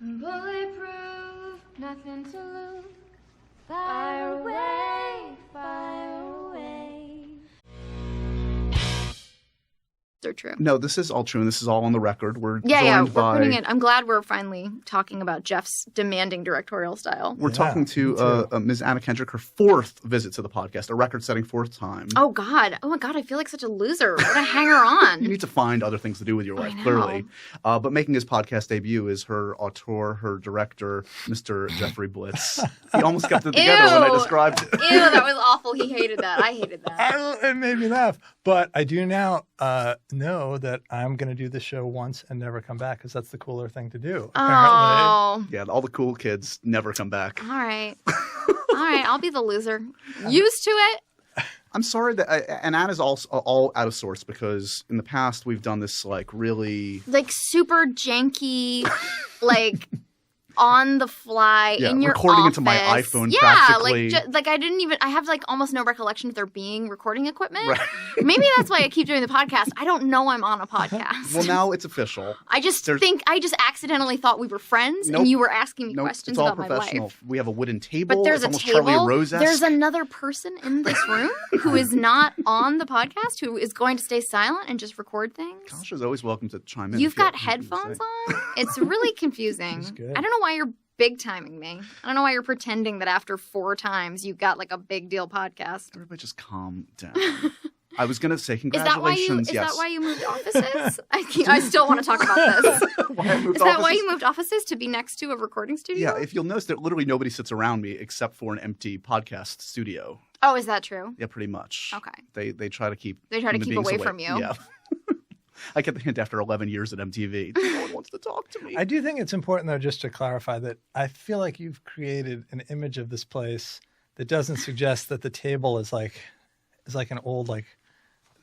Bulletproof, nothing to lose. Fire away, fire away. They're true. No, this is all true, and this is all on the record. We're we're putting it. I'm glad we're finally talking about Jeff's demanding directorial style. We're talking to Ms. Anna Kendrick, her 4th visit to the podcast, a record-setting 4th time. Oh my God, I feel like such a loser. What a hanger-on. You need to find other things to do with your life, clearly. But making his podcast debut is her auteur, her director, Mr. Jeffrey Blitz. He almost kept it together when I described it. Ew, that was awful. He hated that. I hated that. It made me laugh. But I do now know that I'm going to do the show once and never come back because that's the cooler thing to do. Oh. Yeah, all the cool kids never come back. All right. All right, I'll be the loser. Used to it. I'm sorry that, and Anna's also all out of sorts because in the past we've done this really super janky, on the fly in your recording office. Into my iPhone practically. I have almost no recollection of there being recording equipment. Right. Maybe that's why I keep doing the podcast. I don't know I'm on a podcast. Well, now it's official. I just accidentally thought we were friends and you were asking me questions about my life. We have a wooden table. But there's it's a table. Charlie Rose-esque. There's another person in this room who is not on the podcast, who is going to stay silent and just record things. Kasha's always welcome to chime in. You've got headphones on? It's really confusing. I don't know why you're big timing me. I don't know why you're pretending that after 4 times you got a big deal podcast. Everybody just calm down. I was going to say congratulations. Is that why you moved offices? I still want to talk about this. Why you moved offices? To be next to a recording studio? Yeah, if you'll notice that literally nobody sits around me except for an empty podcast studio. Oh, is that true? Yeah, pretty much. Okay. They try to keep away from you. Yeah. I get the hint after 11 years at MTV. No one wants to talk to me. I do think it's important, though, just to clarify that I feel like you've created an image of this place that doesn't suggest that the table is like an old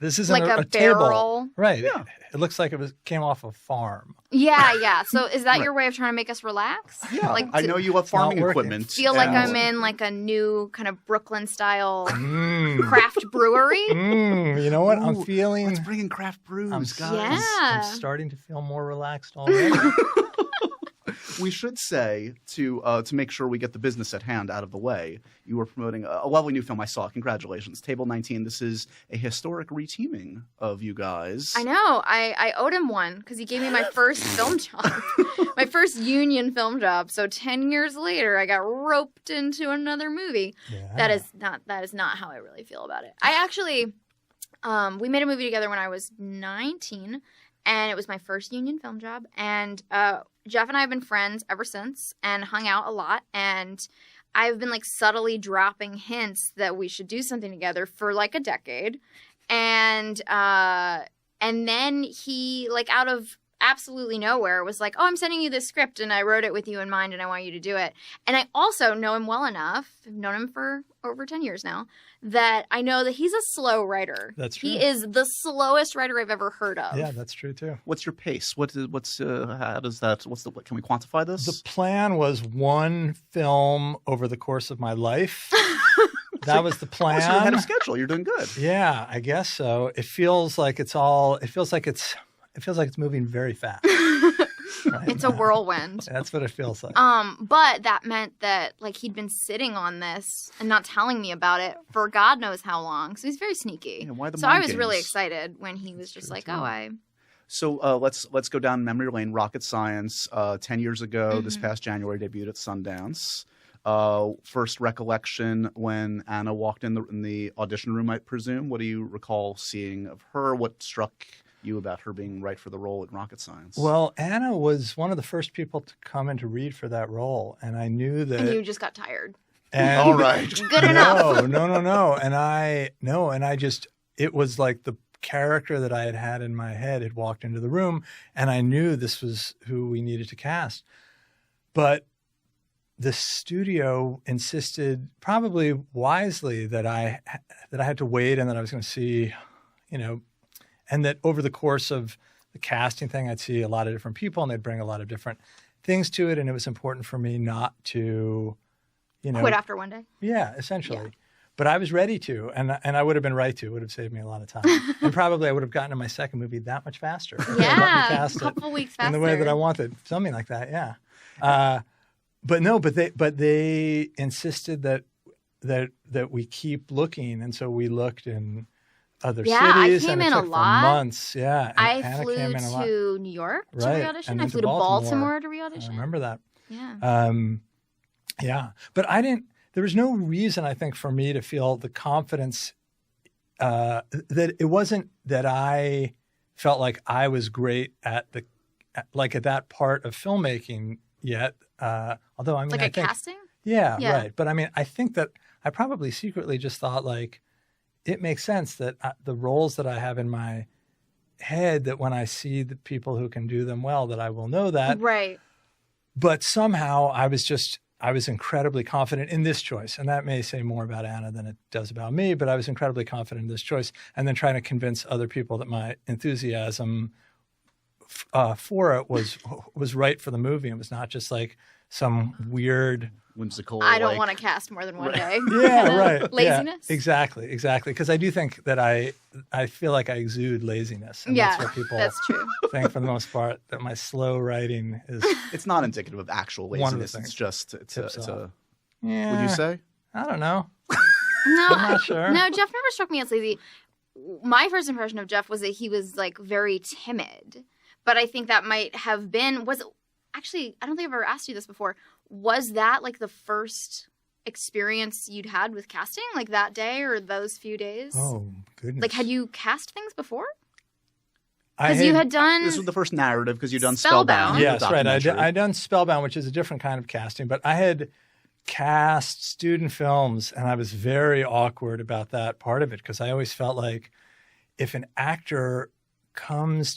this isn't a barrel. Table. Right. Yeah. It looks like it came off a farm. Yeah. So is that your way of trying to make us relax? Yeah. I know you love farming equipment. Feel like I'm in a new kind of Brooklyn style craft brewery. You know what? I'm feeling. Let's bring in craft brews, guys. I'm starting to feel more relaxed already. We should say to make sure we get the business at hand out of the way, you were promoting a lovely new film I saw. Congratulations. Table 19. This is a historic reteaming of you guys. I know. I owed him one because he gave me my first film job, my first union film job. So 10 years later, I got roped into another movie. Yeah. That is not how I really feel about it. I actually, we made a movie together when I was 19. And it was my first union film job. And Jeff and I have been friends ever since and hung out a lot. And I've been subtly dropping hints that we should do something together for a decade. And then he out of absolutely nowhere was like, oh, I'm sending you this script and I wrote it with you in mind and I want you to do it. And I also know him well enough, I've known him for over 10 years now, that I know that he's a slow writer. That's true. He is the slowest writer I've ever heard of. Yeah, that's true too. What's your pace? How does that, can we quantify this? The plan was one film over the course of my life. That was the plan. So you're ahead of schedule. You're doing good. Yeah, I guess so. It feels like it's moving very fast. It's a whirlwind. That's what it feels like. But that meant that he'd been sitting on this and not telling me about it for God knows how long. So he's very sneaky. Yeah, why the so mind I was games? really excited when he was just So let's go down memory lane. Rocket Science, 10 years ago, this past January, debuted at Sundance. First recollection when Anna walked in the audition room, I presume. What do you recall seeing of her? What struck you about her being right for the role in Rocket Science? Well, Anna was one of the first people to come in to read for that role, and I knew that. And you just got tired. And all right, good enough. No, and I just it was like the character that I had in my head had walked into the room, and I knew this was who we needed to cast, but the studio insisted, probably wisely, that I had to wait and that I was going to see, and that over the course of the casting thing, I'd see a lot of different people and they'd bring a lot of different things to it. And it was important for me not to, quit after one day. Yeah, essentially. Yeah. But I was ready to, and I would have been right to. It would have saved me a lot of time. And probably I would have gotten to my second movie that much faster. Yeah, a couple weeks faster. In the way that I wanted. Something like that, yeah. But they insisted that we keep looking, and so we looked in other cities. I came and it in took a for lot. Months, yeah. And I Anna flew came in a lot. to New York to Right, re-audition. and I then flew to to Baltimore to I re-audition. remember that. Yeah. Yeah, but there was no reason, I think, for me to feel the confidence that it wasn't that I felt like I was great at that part of filmmaking yet. Although, I mean, Like I a think, casting? Yeah, Yeah. right. But I mean, I think that I probably secretly just thought, like, it makes sense that the roles that I have in my head, that when I see the people who can do them well, that I will know that. Right. But somehow I was incredibly confident in this choice. And that may say more about Anna than it does about me, but I was incredibly confident in this choice. And then trying to convince other people that my enthusiasm for it was right for the movie. It was not just like some weird, whimsical. I don't want to cast more than one day. yeah, right, Laziness. Yeah, exactly. Because I do think that I feel like I exude laziness. And Yeah, that's what people that's true. think for the most part. That my slow writing is. It's not indicative of actual One of the laziness. things. It's just it's a. Yeah, Would you say? I don't know. No, I'm not sure. No, Jeff never struck me as lazy. My first impression of Jeff was that he was like very timid, but I think that might have been actually, I don't think I've ever asked you this before. Was that like the first experience you'd had with casting, like that day or those few days? Oh goodness! Like, had you cast things before? I Because you had done. This was the first narrative because you'd done Spellbound. Spellbound. Yes, the right. documentary. I done Spellbound, which is a different kind of casting, but I had cast student films, and I was very awkward about that part of it because I always felt like if an actor comes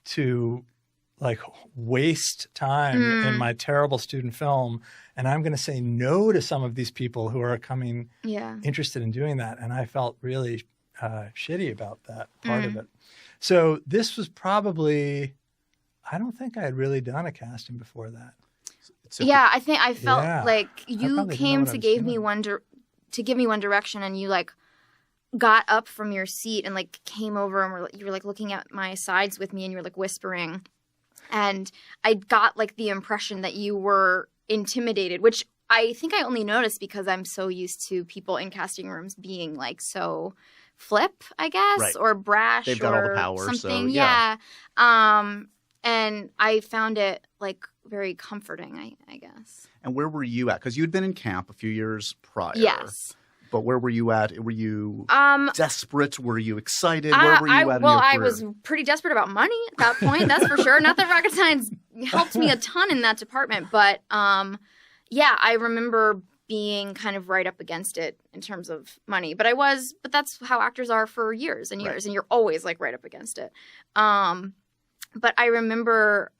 to like waste time in my terrible student film, and I'm going to say no to some of these people who are coming interested in doing that, and I felt really shitty about that part of it. So this was probably, I don't think I had really done a casting before that. Yeah, I think I felt like I you probably didn't came know to what I give was me to give me one direction, and you like got up from your seat and like came over and you were like looking at my sides with me, and you were like whispering, and I got like the impression that you were intimidated, which I think I only noticed because I'm so used to people in casting rooms being like so flip, I guess, Right. or brash. They've got all the or power, so, something. yeah. And I found it like very comforting, I guess. And where were you at? Because you'd been in camp a few years prior. Yes. But where were you at? Were you desperate? Were you excited? I, Where were you at in your I career? was pretty desperate about money at that point, that's for sure. Not that rocket science helped me a ton in that department, but yeah, I remember being kind of right up against it in terms of money. But that's how actors are for years and years, Right. and you're always like right up against it. But I remember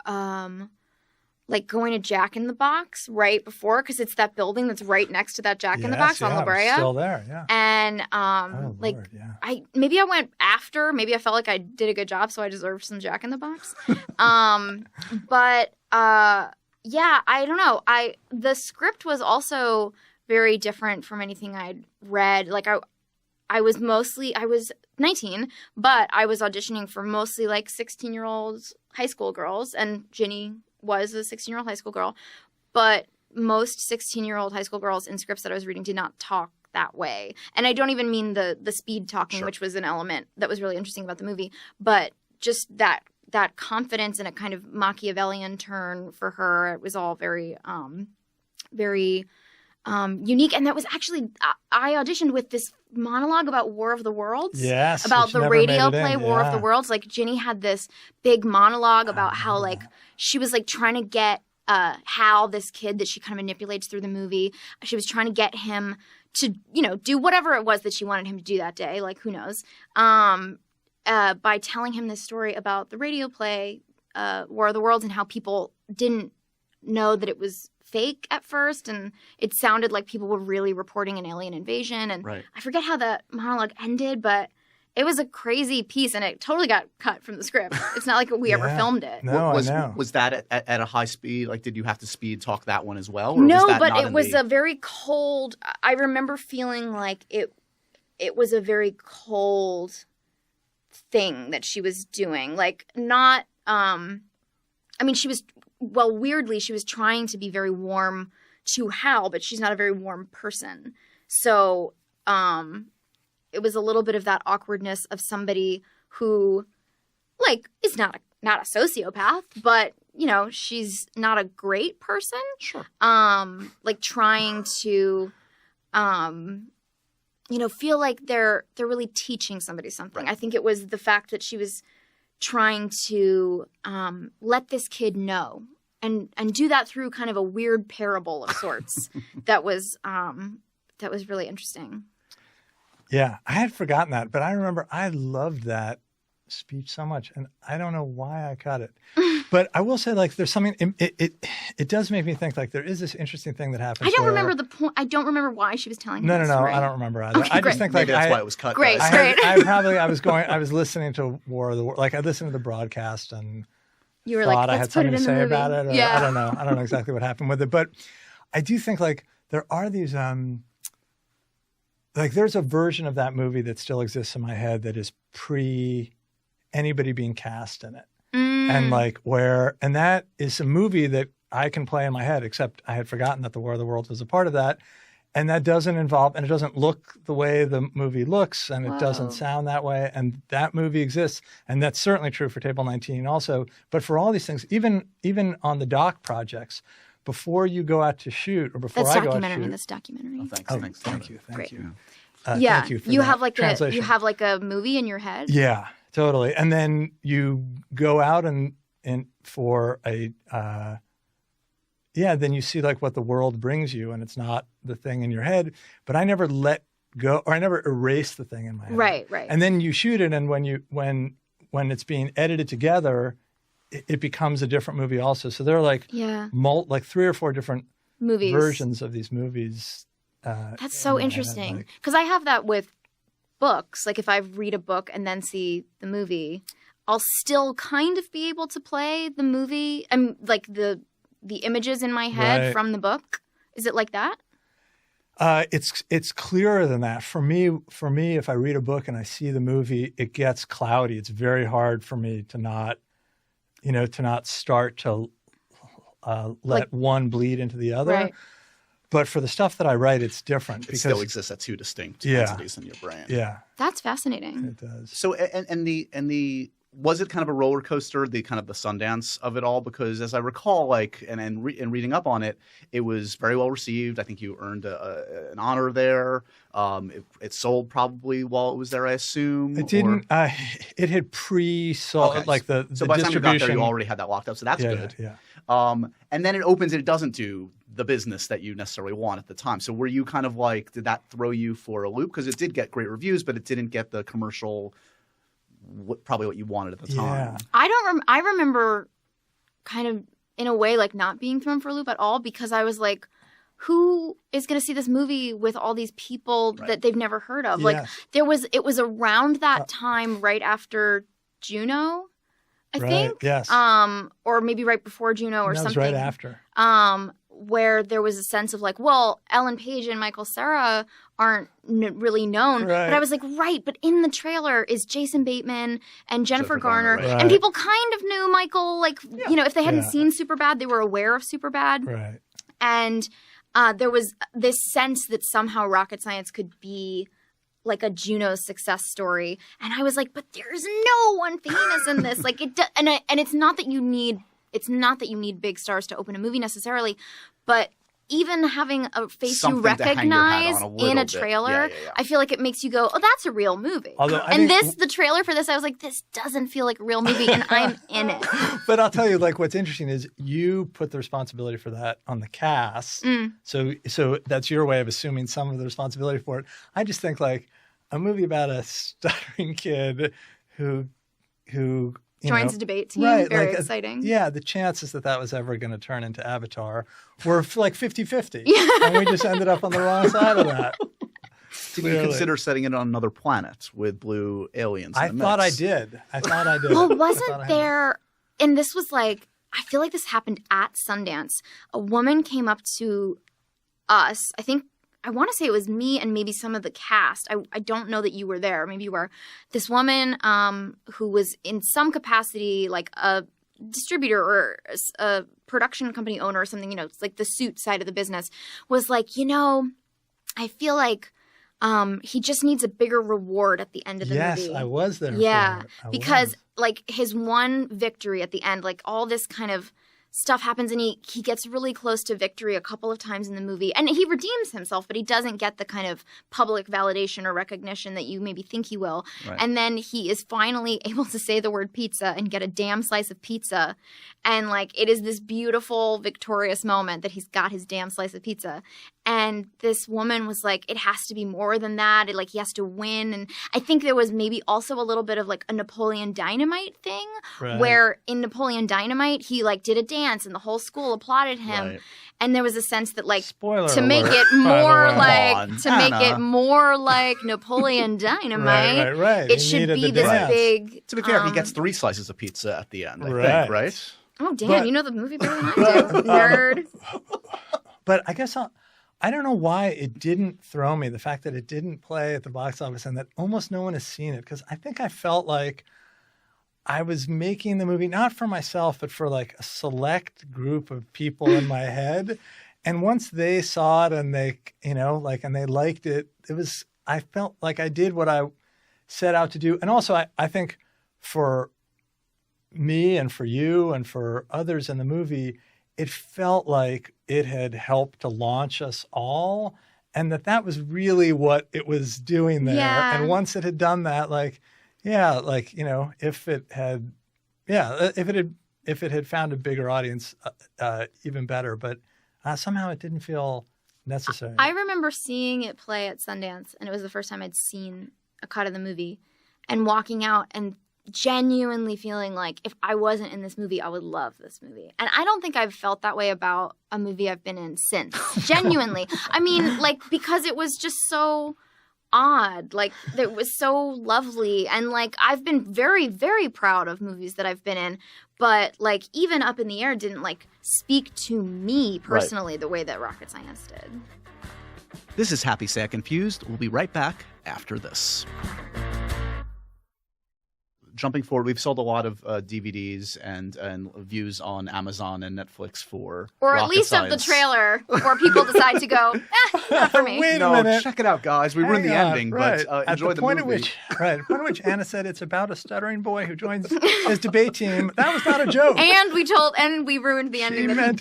like going to Jack in the Box right before, because it's that building that's right next to that Jack in the Box on La Brea. It's still there, yeah. And Oh, like Lord, yeah. I went after. Maybe I felt like I did a good job, so I deserved some Jack in the Box. But yeah, I don't know. The script was also very different from anything I'd read. Like I was 19, but I was auditioning for mostly like 16-year-old high school girls, and Ginny was a 16-year-old high school girl. But most 16-year-old high school girls in scripts that I was reading did not talk that way. And I don't even mean the speed talking, Sure. which was an element that was really interesting about the movie, but just that confidence and a kind of Machiavellian turn for her. It was all very, very unique. And that was actually, I auditioned with this monologue about War of the Worlds. Yes. About which the never radio made it play in, War of yeah. the Worlds. Like Ginny had this big monologue about how like she was like trying to get Hal, this kid that she kind of manipulates through the movie. She was trying to get him to, do whatever it was that she wanted him to do that day. Like, who knows? By telling him this story about the radio play, War of the Worlds, and how people didn't know that it was fake at first, and it sounded like people were really reporting an alien invasion. And Right. I forget how the monologue ended, but it was a crazy piece, and it totally got cut from the script. It's not like we ever Yeah. filmed it. No, was, I know. Was that at a high speed? Like, did you have to speed talk that one as well? Or No, was that but not it in was the... a very cold. I remember feeling like it was a very cold thing that she was doing. Like, not. I mean, she was well, weirdly, she was trying to be very warm to Hal, but she's not a very warm person. So it was a little bit of that awkwardness of somebody who, like, is not a sociopath, but, you know, she's not a great person. Sure. Like, trying to, you know, feel like they're really teaching somebody something. Right. I think it was the fact that she was trying to let this kid know and do that through kind of a weird parable of sorts that was really interesting. Yeah, I had forgotten that, but I remember I loved that speech so much, and I don't know why I cut it. But I will say, like, there's something, it does make me think, like, there is this interesting thing that happens. I don't remember the point. I don't remember why she was telling No, this no, story. I don't remember either. Okay, I great. just think, Maybe like, that's why it was cut. Great, guys. great. I was listening to War of the Worlds, like, I listened to the broadcast and You were thought like, I let's had put something it to in the say movie. about it. Or Yeah. I don't know exactly what happened with it, but I do think, like, there are these, like, there's a version of that movie that still exists in my head that is pre anybody being cast in it. And like and that is a movie that I can play in my head, except I had forgotten that the War of the Worlds was a part of that. And that doesn't involve, and it doesn't look the way the movie looks, and it doesn't sound that way. And that movie exists. And that's certainly true for Table 19 also. But for all these things, even on the doc projects, before you go out to shoot, or before I go out to shoot. That's documentary. Oh, thanks. Oh, Thanks. thank you. Thank Great. you. Yeah. Thank you for you that have like translation. a movie in your head. Yeah, totally. And then you go out and for a then you see like what the world brings you, and it's not the thing in your head. But I never let go, or I never erase the thing in my head. Right. And then you shoot it, and when it's being edited together, it becomes a different movie also. So there are like like 3 or 4 different movies versions of these movies. That's so interesting, because I have that with books. Like if I read a book and then see the movie, I'll still kind of be able to play the movie and like the images in my head from the book. Is it like that? It's clearer than that. For me, if I read a book and I see the movie, it gets cloudy. It's very hard for me to not start to let one bleed into the other. Right. But for the stuff that I write, it's different. It still exists as 2 distinct entities in your brain. Yeah. That's fascinating. It does. So, and the was it kind of a roller coaster, the kind of the Sundance of it all? Because as I recall, like, and reading up on it, it was very well received. I think you earned an honor there. It sold probably while it was there, I assume. It didn't. It had pre-sold, like the so by the time you got there, distribution. you already had that locked up. So that's good. Yeah. And then it opens and it doesn't do the business that you necessarily want at the time. So were you kind of like, did that throw you for a loop? Because it did get great reviews, but it didn't get the commercial, probably what you wanted at the time. I remember kind of in a way like not being thrown for a loop at all, because I was like, who is going to see this movie with all these people that they've never heard of? Like it was around that time, right after Juno, I think. Yes. Or maybe right before Juno or something. Right after. Where there was a sense of like, well, Ellen Page and Michael Cera aren't really known. Right. But I was like, but in the trailer is Jason Bateman and Jennifer Garner. Right. And people kind of knew Michael, like, you know, if they hadn't seen Superbad, they were aware of Superbad. Right. And there was this sense that somehow Rocket Science could be like a Juno success story. And I was like, but there's no one famous in this. Like and it's not that you need big stars to open a movie necessarily, but even having a face Something you recognize in a trailer, I feel like it makes you go, oh, that's a real movie. The trailer for this, I was like, this doesn't feel like a real movie, and I'm in it. But I'll tell you, like, what's interesting is you put the responsibility for that on the cast. So that's your way of assuming some of the responsibility for it. I just think, like, a movie about a stuttering kid who joins a debate team. Very exciting. Yeah, the chances that was ever going to turn into Avatar were like 50-50. And we just ended up on the wrong side of that. Did you consider setting it on another planet with blue aliens? I thought I did. Well, wasn't there, and this was like, I feel like this happened at Sundance. A woman came up to us, I want to say it was me and maybe some of the cast. I don't know that you were there. Maybe you were. This woman who was in some capacity like a distributor or a production company owner or something, it's like the suit side of the business, was like, I feel like he just needs a bigger reward at the end of the movie. Yes, I was there. Yeah, for it. because like his one victory at the end, like all this kind of stuff happens and he gets really close to victory a couple of times in the movie. And he redeems himself, but he doesn't get the kind of public validation or recognition that you maybe think he will. Right. And then he is finally able to say the word pizza and get a damn slice of pizza. And like it is this beautiful, victorious moment that he's got his damn slice of pizza. And this woman was like, it has to be more than that. He has to win. And I think there was maybe also a little bit of like a Napoleon Dynamite thing, where in Napoleon Dynamite, he like did a dance and the whole school applauded him. Right. And there was a sense that like to make it more like Napoleon Dynamite, right. It should be this big. To be fair, he gets 3 slices of pizza at the end, I think, right? Oh, Dan, you know the movie better than I do. Nerd. But I guess I don't know why it didn't throw me, the fact that it didn't play at the box office and that almost no one has seen it. Because I think I felt like I was making the movie not for myself, but for like a select group of people in my head. And once they saw it and they, and they liked it, I felt like I did what I set out to do. And also I think for me and for you and for others in the movie, it felt like it had helped to launch us all, and that was really what it was doing there. Yeah. And once it had done that, if it had found a bigger audience, even better. But somehow it didn't feel necessary. I remember seeing it play at Sundance, and it was the first time I'd seen a cut of the movie, and walking out and genuinely feeling like if I wasn't in this movie, I would love this movie. And I don't think I've felt that way about a movie I've been in since. Genuinely. I mean, like, because it was just so odd. Like, it was so lovely. And, like, I've been very, very proud of movies that I've been in. But, like, even Up in the Air didn't, like, speak to me personally the way that Rocket Science did. This is Happy Sad Confused. We'll be right back after this. Jumping forward, we've sold a lot of DVDs and views on Amazon and Netflix for or Rocket at least Science. Of the trailer, or people decide to go, not for me. Wait a minute. Check it out, guys. We ruined the ending, but enjoy the movie. At the point at which Anna said it's about a stuttering boy who joins his debate team, that was not a joke. And we ruined the ending that he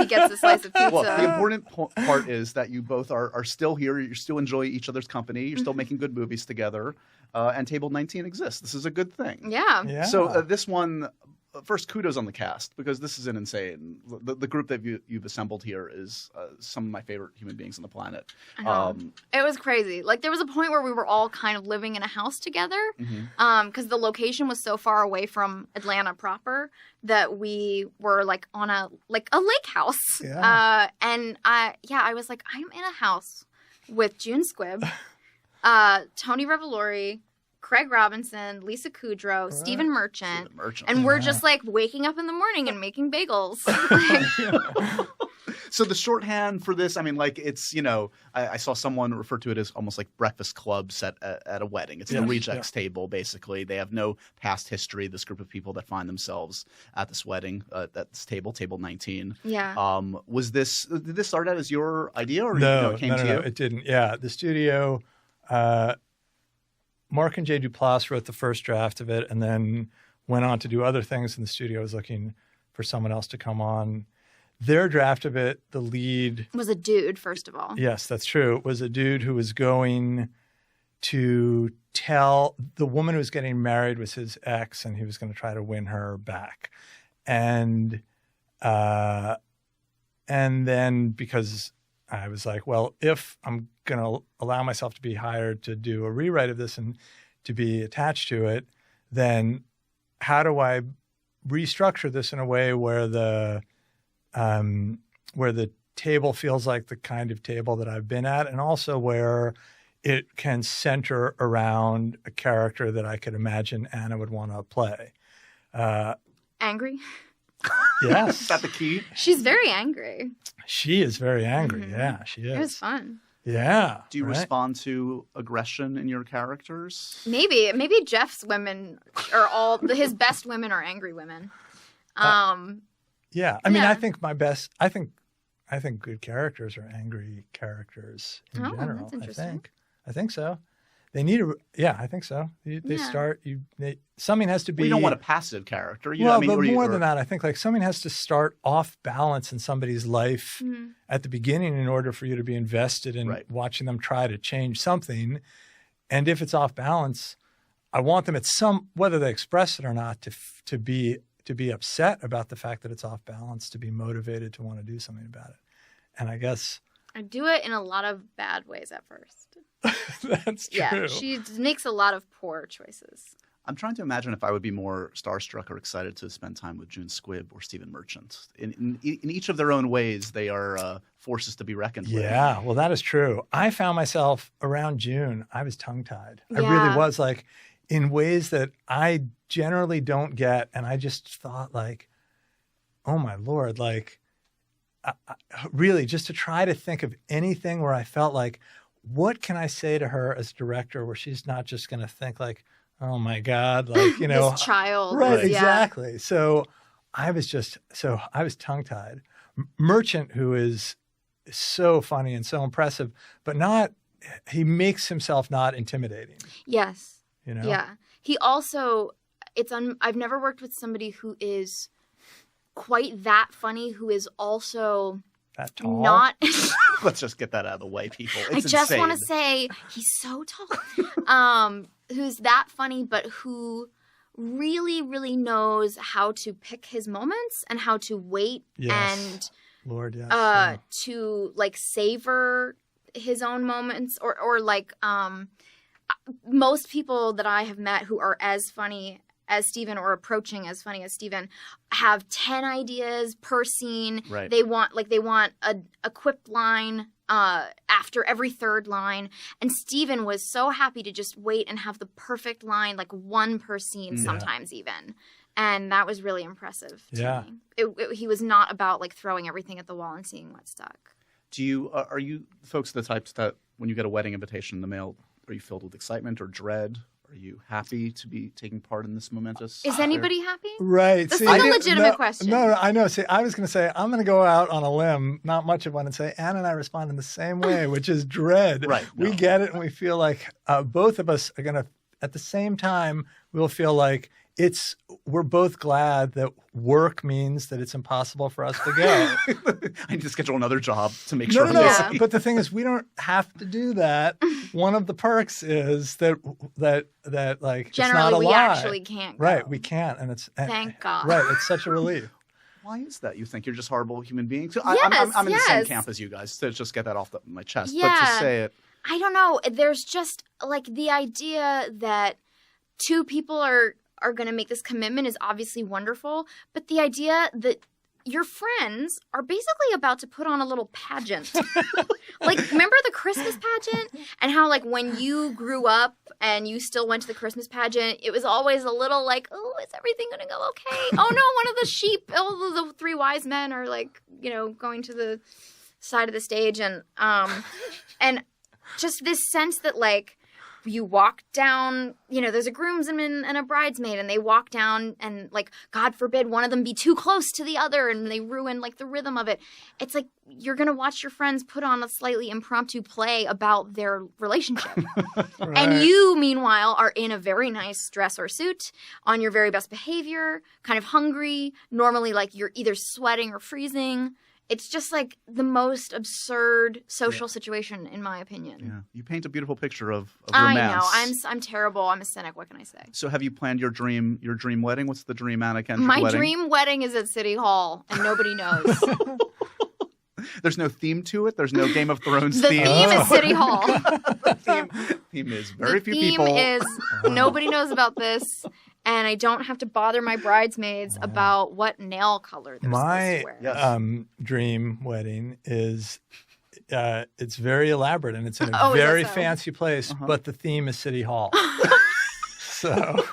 gets a slice of pizza. Well, the important part is that you both are still here. You still enjoy each other's company. You're still making good movies together. And Table 19 exists. This is a good thing. Yeah. So this one, first, kudos on the cast, because this is an insane. The group that you've assembled here is some of my favorite human beings on the planet. It was crazy. Like, there was a point where we were all kind of living in a house together, because the location was so far away from Atlanta proper that we were like on a lake house. Yeah. And I was like, I'm in a house with June Squibb, Tony Revolori, Craig Robinson, Lisa Kudrow, Stephen Merchant. And we're just like waking up in the morning and making bagels. So the shorthand for this, I mean, like, it's, I saw someone refer to it as almost like breakfast club set at a wedding. It's the rejects table, basically. They have no past history, this group of people that find themselves at this wedding, at this table 19. Yeah. Did this start out as your idea, or no, it came to you? No, it didn't. Yeah, the studio, Mark and Jay Duplass wrote the first draft of it and then went on to do other things, and the studio was looking for someone else to come on. Their draft of it, the lead... was a dude, first of all. Yes, that's true. It was a dude who was going to tell... The woman who was getting married was his ex, and he was going to try to win her back. And then because I was like, well, if I'm going to allow myself to be hired to do a rewrite of this and to be attached to it, then how do I restructure this in a way where the table feels like the kind of table that I've been at, and also where it can center around a character that I could imagine Anna would want to play. Angry? Yes. Is that the key? She's very angry. She is very angry. Mm-hmm. Yeah, she is. It was fun. Yeah. Do you respond to aggression in your characters? Maybe Jeff's women are his best women are angry women. Yeah. I mean, I think I think good characters are angry characters in general. That's interesting. I think so. They need I think so. Something has to be. We don't want a passive character. You Well, know what I mean? but more than that, I think like something has to start off balance in somebody's life at the beginning in order for you to be invested in watching them try to change something. And if it's off balance, I want them whether they express it or not, to be upset about the fact that it's off balance, to be motivated to want to do something about it. And I guess I do it in a lot of bad ways at first. that's true. Yeah, she makes a lot of poor choices. I'm trying to imagine if I would be more starstruck or excited to spend time with June Squibb or Stephen Merchant. In each of their own ways, they are forces to be reckoned with. Yeah, well, that is true. I found myself around June, I was tongue-tied. Yeah. I really was, like, in ways that I generally don't get. And I just thought, like, oh, my Lord, like, really just to try to think of anything where I felt like, what can I say to her as director where she's not just going to think like, oh my God, like, you know, this child. Right, exactly. So I was tongue-tied. Merchant, who is so funny and so impressive, but he makes himself not intimidating. Yes. You know? Yeah. He also, I've never worked with somebody who is quite that funny, who is also that tall. Not. Let's just get that out of the way, people. I just want to say he's so tall. Who's that funny, but who really, really knows how to pick his moments and how to wait and Lord, yes. To like savor his own moments or like most people that I have met who are as funny as Steven or approaching as funny as Steven have 10 ideas per scene. Right. They want a quip line after every third line. And Steven was so happy to just wait and have the perfect line, like one per scene sometimes even. And that was really impressive to me. He was not about like throwing everything at the wall and seeing what stuck. Are you folks the types that when you get a wedding invitation in the mail, are you filled with excitement or dread? Are you happy to be taking part in this momentous? Is anybody happy? Right. That's like a legitimate question. No, I know. See, I was going to say, I'm going to go out on a limb, not much of one, and say, Anna and I respond in the same way, which is dread. Right. We get it, and we feel like both of us are going to, at the same time, we'll feel like we're both glad that work means that it's impossible for us to go. I need to schedule another job to make sure. No. Yeah. But the thing is, we don't have to do that. One of the perks is that like generally it's not a we lie. actually can't go. Right, we can't, and thank God. Right, it's such a relief. Why is that? You think you're just horrible human beings? Yes, I'm in the same camp as you guys. To just get that off my chest, but to say it, I don't know. There's just like the idea that two people are going to make this commitment is obviously wonderful, but the idea that your friends are basically about to put on a little pageant. Like, remember the Christmas pageant? And how, like, when you grew up and you still went to the Christmas pageant, it was always a little like, oh, is everything going to go okay? Oh, no, one of the sheep, the three wise men are, like, you know, going to the side of the stage. And just this sense that, like, you walk down, you know, there's a groomsman and a bridesmaid, and they walk down and, like, God forbid one of them be too close to the other and they ruin, like, the rhythm of it. It's like you're going to watch your friends put on a slightly impromptu play about their relationship. Right. And you, meanwhile, are in a very nice dress or suit, on your very best behavior, kind of hungry, normally, like, you're either sweating or freezing. It's just like the most absurd social situation, in my opinion. Yeah, you paint a beautiful picture of romance. I know. I'm terrible. I'm a cynic. What can I say? So, have you planned your dream wedding? What's the dream Anna Kendrick My wedding? dream wedding is at City Hall, and nobody knows. There's no theme to it. There's no Game of Thrones The theme. theme is City Hall. theme is very few theme people. is nobody knows about this, and I don't have to bother my bridesmaids about what nail color they're supposed to wear. Dream wedding is it's very elaborate and it's in a Oh, is that very so? fancy place, but the theme is City Hall. So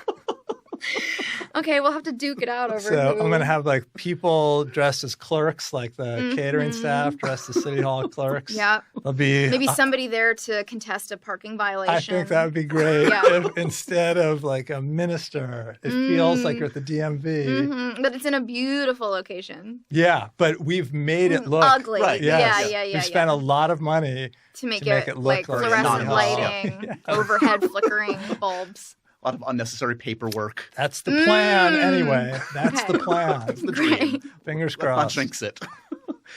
Okay, we'll have to duke it out over. So I'm going to have like people dressed as clerks, like the catering staff dressed as City Hall clerks. Yeah. There'll be maybe somebody there to contest a parking violation. I think that would be great. Yeah. If instead of like a minister, it feels like you're at the DMV. But it's in a beautiful location. Yeah, but we've made it look ugly. Right. Yeah. We spent a lot of money to make it look like fluorescent lighting, overhead flickering bulbs. A lot of unnecessary paperwork. That's the plan anyway. That's Okay. the plan. That's the dream. Fingers Let's not crossed. jinx it.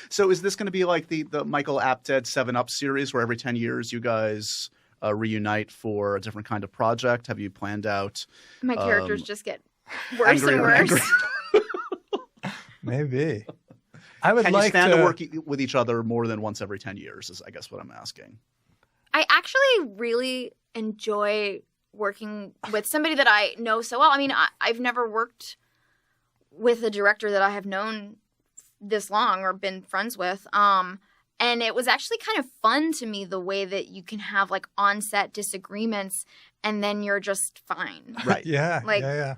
So is this going to be like the Michael Apted 7-Up series where every 10 years you guys reunite for a different kind of project? Have you planned out? My characters just get worse and angrier and worse. angrier? Maybe. I would Can like you stand to to work with each other more than once every 10 years is I guess what I'm asking. I actually really enjoy working with somebody that I know so well. I mean, I've never worked with a director that I have known this long or been friends with. And it was actually kind of fun to me the way that you can have like on-set disagreements and then you're just fine. Right. Yeah. Like- yeah.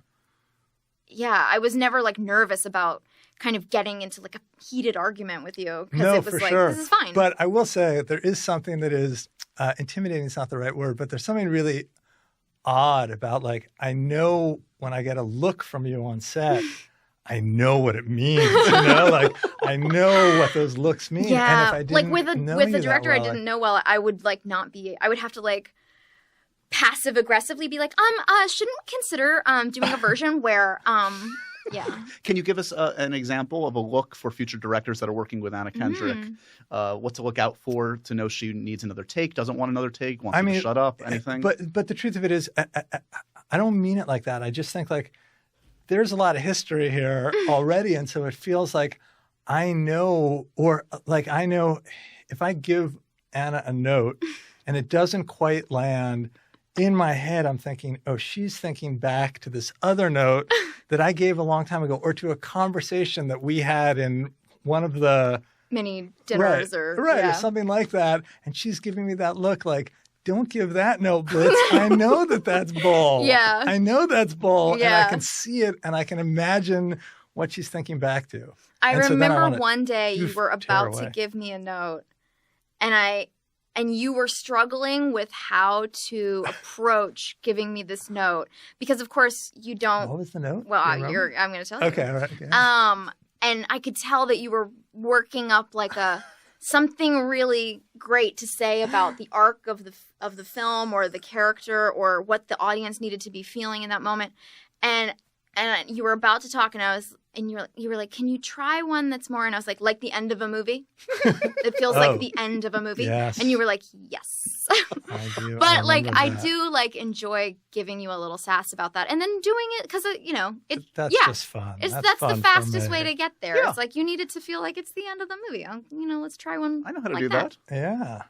Yeah, I was never like nervous about kind of getting into like a heated argument with you because No, it was for like, sure. this is fine. But I will say there is something that is intimidating. Is not the right word, but there's something really odd about like I know when I get a look from you on set, I know what it means. You know, like I know what those looks mean. yeah, And if I didn't like with know a you that director well, I didn't know well, I would like not be. I would have to like passive aggressively be like, shouldn't we consider doing a version where yeah. Can you give us an example of a look for future directors that are working with Anna Kendrick? What to look out for to know she needs another take, doesn't want another take, wants you to shut up, anything? But the truth of it is, I don't mean it like that. I just think like there's a lot of history here already, and so it feels like I know, or like I know if I give Anna a note and it doesn't quite land. In my head, I'm thinking, oh, she's thinking back to this other note that I gave a long time ago or to a conversation that we had in one of the Mini dinners or or something like that. And she's giving me that look like, don't give that note, Blitz. I know that that's bull. Yeah. I know that's bull. And Yeah. I can see it and I can imagine what she's thinking back to. I And so then I remember wanna one day you were tear about to away. give me a note and you were struggling with how to approach giving me this note because of course you don't What was the note? well Do you remember? I'm going to tell you. Okay, all right. Okay. And I could tell that you were working up like something really great to say about the arc of the film or the character or what the audience needed to be feeling in that moment. And you were about to talk and you were like, can you try one that's more? And I was like the end of a movie. It feels like the end of a movie. Yes. And you were like, yes. I do. But like remember I that. do like enjoy giving you a little sass about that and then doing it because That's yeah. just fun. That's fun the for fastest me. way to get there. Yeah. It's like you needed to feel like it's the end of the movie. Let's try one. I know how to like do that. Yeah.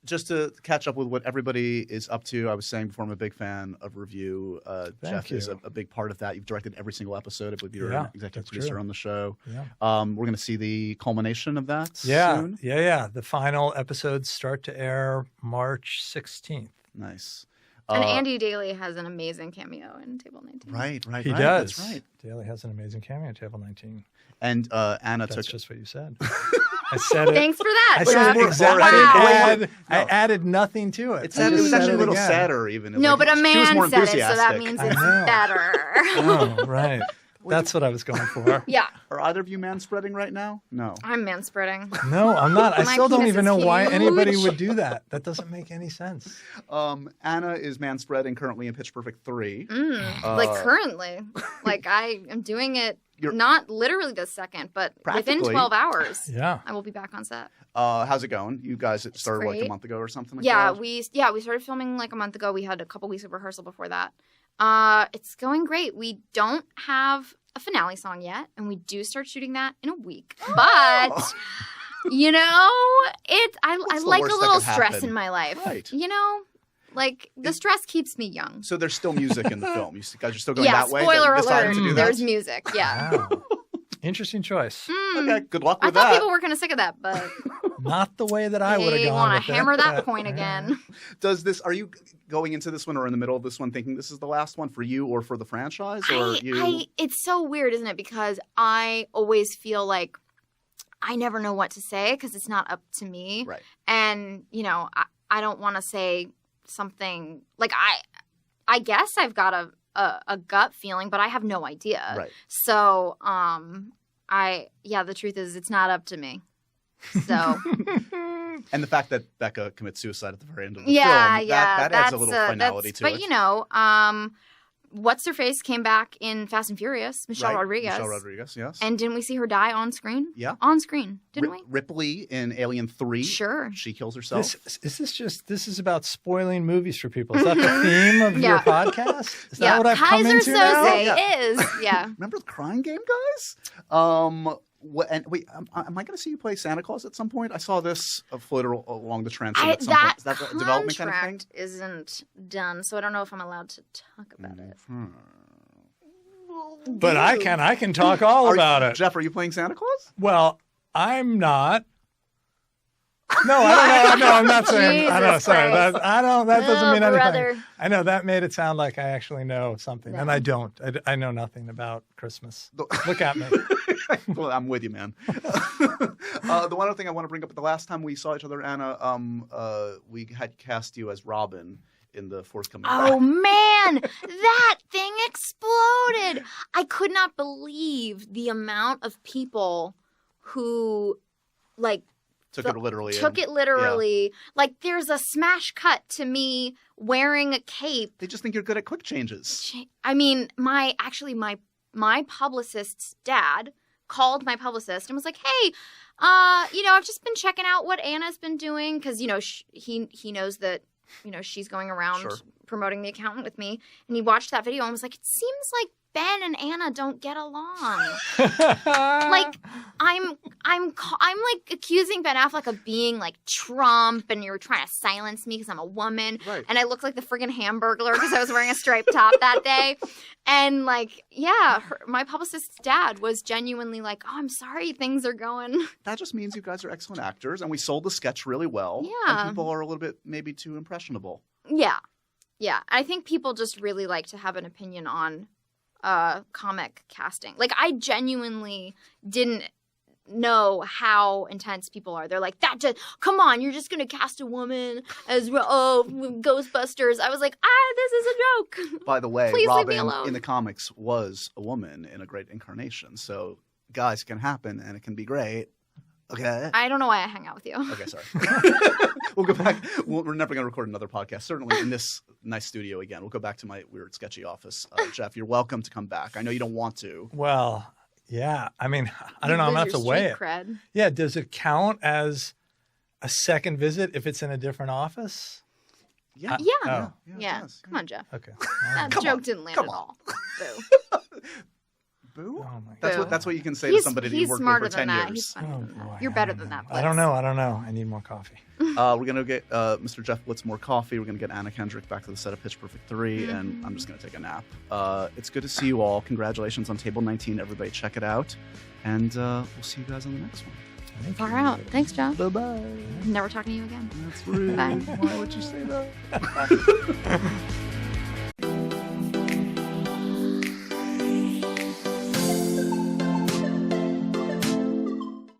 Just to catch up with what everybody is up to, I was saying before I'm a big fan of review. Jeff is you. a big part of that. You've directed every single episode. I believe you're Yeah, an executive that's producer true. on the show. Yeah. We're going to see the culmination of that Yeah. soon. Yeah. The final episodes start to air March 16th. Nice. And Andy Daly has an amazing cameo in Table 19. Right. He right. does. That's right. Daly has an amazing cameo at Table 19. And Anna That's took just what you said. I said it. Thanks for that. I Jeff. said it Wow. exactly. Wow. I added nothing to it. It I was just actually said a little again. sadder, even. No, Like, but a she was man more said it, so that enthusiastic. means I it's know. better. Oh, right. That's what I was going for. Yeah, Are either of you man spreading right now? No. I'm manspreading. No, I'm not. I My still don't penis even is know why huge. anybody would do that. That doesn't make any sense. Anna is man spreading currently in Pitch Perfect 3. Like currently, like I am doing it not literally this second, but within Practically. 12 hours, Yeah. I will be back on set. How's it going? You guys started like a great. month ago or something like Yeah, that? we started filming like a month ago. We had a couple weeks of rehearsal before that. It's going great. We don't have a finale song yet, and we do start shooting that in a week. But I What's the like worst a that little could stress happen? in my life. Right. Like the stress keeps me young. So there's still music in the film. You guys are still going Yeah, that way? spoiler Decided alert. to do that? There's music. Yeah. Wow. Interesting choice. Okay, good luck I with thought that. people were kind of sick of that, but Not the way that I would have they gone. want with to it, hammer that but, point again. Are you going into this one or in the middle of this one thinking this is the last one for you or for the franchise? Or It's so weird, isn't it? Because I always feel like I never know what to say because it's not up to me. Right. And, I don't want to say something like I guess I've got a gut feeling, but I have no idea. Right. So, the truth is it's not up to me. So. And the fact that Becca commits suicide at the very end of the film, that adds a little finality to it. But, what's her face came back in Fast and Furious, Michelle Rodriguez. Michelle Rodriguez, yes. And didn't we see her die on screen? Yeah. On screen, didn't we? Ripley in Alien 3. Sure. She kills herself. This is about spoiling movies for people. Is that the theme of your podcast? Is that what I've come Kaiser into now? Soze is. Yeah. Remember the Crying Game, guys? Am I going to see you play Santa Claus at some point? I saw this float along the trend at some point. Is that a development kind of thing? Contract isn't done, so I don't know if I'm allowed to talk about it. But I can talk all about it. Jeff, are you playing Santa Claus? Well, I'm not. No, I don't know. No, I'm not saying. I don't. Sorry, that doesn't mean anything. Brother. I know that made it sound like I actually know something, and I don't. I know nothing about Christmas. Look at me. Well, I'm with you, man. The one other thing I want to bring up, the last time we saw each other, Anna, we had cast you as Robin in the forthcoming. Oh man, that thing exploded! I could not believe the amount of people who, took it literally. Yeah. Like, there's a smash cut to me wearing a cape. They just think you're good at quick changes. I mean, my publicist's dad called my publicist and was like, "Hey, I've just been checking out what Anna's been doing because he knows that she's going around promoting The Accountant with me, and he watched that video and was like, it seems like Ben and Anna don't get along. Like, I'm like accusing Ben Affleck of being like Trump, and you're trying to silence me because I'm a woman, right. And I look like the friggin' Hamburglar because I was wearing a striped top that day, and my publicist's dad was genuinely like, "Oh, I'm sorry, things are going." That just means you guys are excellent actors, and we sold the sketch really well. Yeah, and people are a little bit maybe too impressionable. Yeah. I think people just really like to have an opinion on comic casting. Like, I genuinely didn't know how intense people are. They're like, come on, you're just gonna cast a woman as Ghostbusters. I was like, this is a joke. By the way, Please leave me Robin alone. in the comics was a woman in a great incarnation. So, guys, it can happen and it can be great. Okay. I don't know why I hang out with you. Okay, sorry. We'll go back. We're never going to record another podcast. Certainly in this nice studio again. We'll go back to my weird, sketchy office. Jeff, you're welcome to come back. I know you don't want to. Well, yeah. I mean, I don't know. I'm going to have to weigh it. Cred. Yeah. Does it count as a second visit if it's in a different office? Yeah. Yeah. Come on, Jeff. Okay. That joke didn't land at all. Boo. Oh my God. That's what you can say to somebody that you worked with for 10 years. He's smarter than that. Boy, You're better than that. I don't know. I need more coffee. We're going to get Mr. Jeff Blitz more coffee. We're going to get Anna Kendrick back to the set of Pitch Perfect 3, and I'm just going to take a nap. It's good to see you all. Congratulations on Table 19. Everybody check it out. And we'll see you guys on the next one. Far out. Thanks, Jeff. Bye-bye. Never talking to you again. That's rude. Bye. Why would you say that?